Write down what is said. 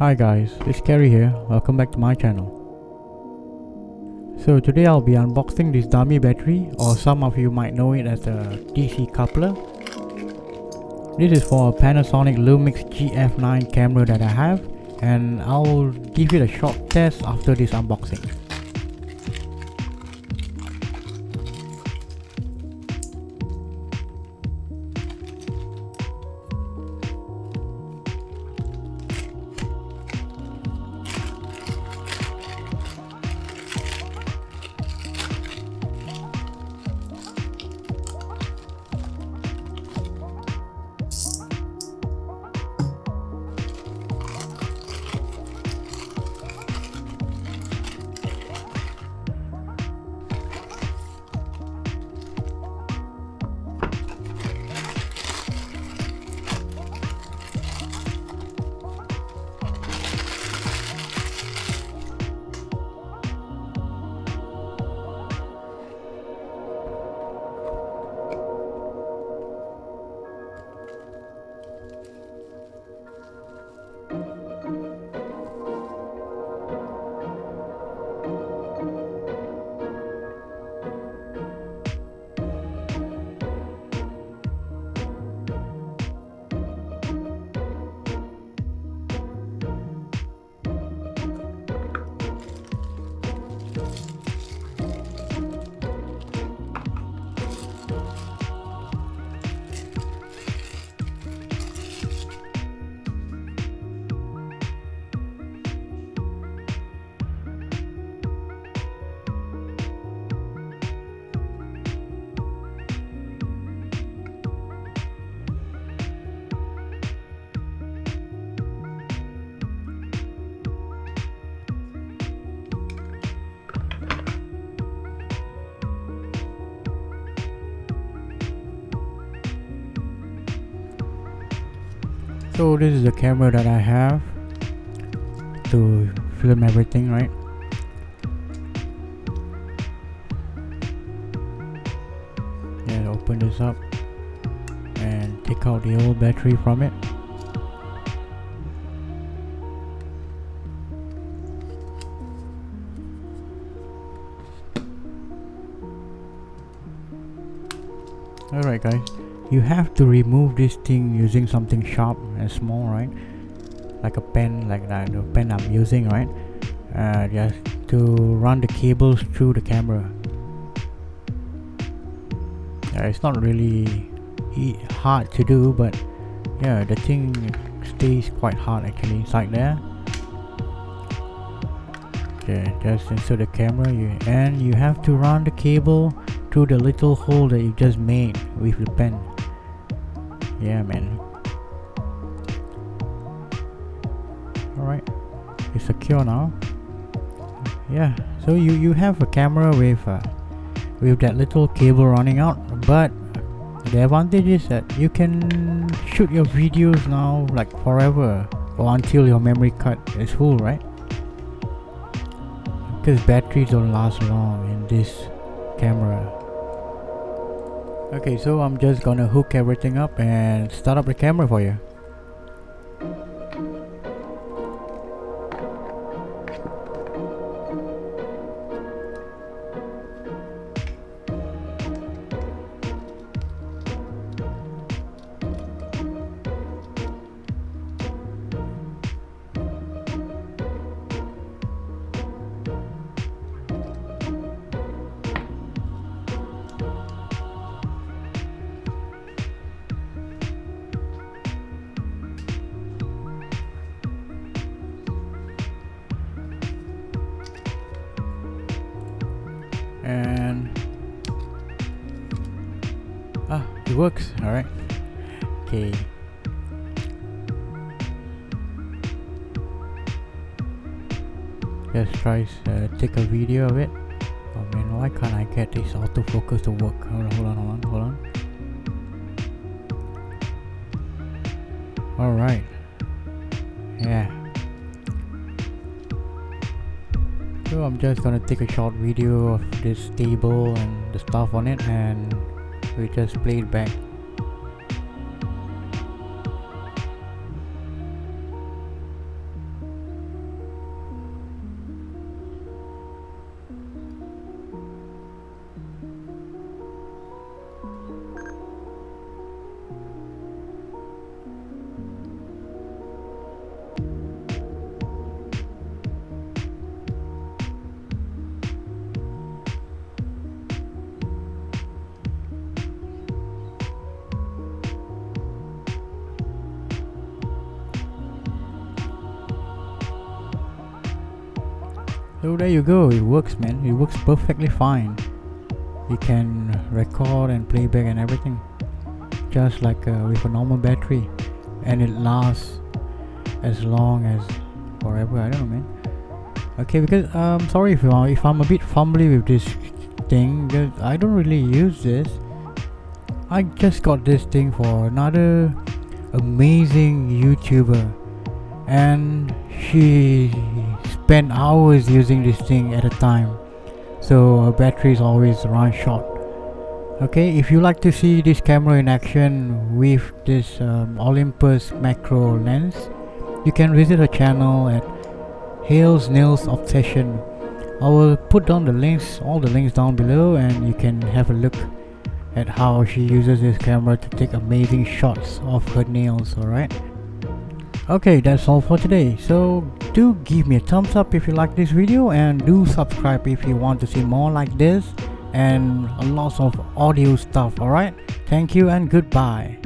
Hi guys, it's Kerry here. Welcome back to my channel. So today I'll be unboxing this dummy battery, or some of you might know it as a DC coupler. This is for a Panasonic Lumix GF9 camera that I have, and I'll give it a short test after this unboxing. So this is the camera that I have to film everything, right? Yeah, open this up and take out the old battery from it. Alright guys, you have to remove this thing using something sharp and small, right? Like a pen, like that, the pen I'm using, right? Just to run the cables through the camera. It's not really hard to do, but yeah, the thing stays quite hard actually inside there. Okay, just insert the camera, and you have to run the cable through the little hole that you just made with the pen. Yeah, man. Alright, it's secure now. Yeah, so you have a camera with that little cable running out, but the advantage is that you can shoot your videos now like forever, or until your memory card is full, right? Because batteries don't last long in this camera. Okay, so I'm just gonna hook everything up and start up the camera for you. And it works. All right. Okay. Just try take a video of it. Oh man, why can't I get this autofocus to work? Hold on. All right. Yeah. So I'm just gonna take a short video of this table and the stuff on it, and we just play it back. So there you go, it works, man. It works perfectly fine. You can record and playback and everything, just like with a normal battery, and it lasts as long as forever. I don't know, man. Okay, because sorry if I'm a bit fumbly with this thing, because I don't really use this. I just got this thing for another amazing YouTuber, and she spent hours using this thing at a time, so her batteries always run short. Okay, if you like to see this camera in action with this Olympus macro lens, you can visit her channel at Hale's Nails Obsession. I will put down the links, all the links down below, and you can have a look at how she uses this camera to take amazing shots of her nails. Alright, okay, that's all for today. So do give me a thumbs up if you like this video, and do subscribe if you want to see more like this and lots of audio stuff. Alright, thank you and goodbye.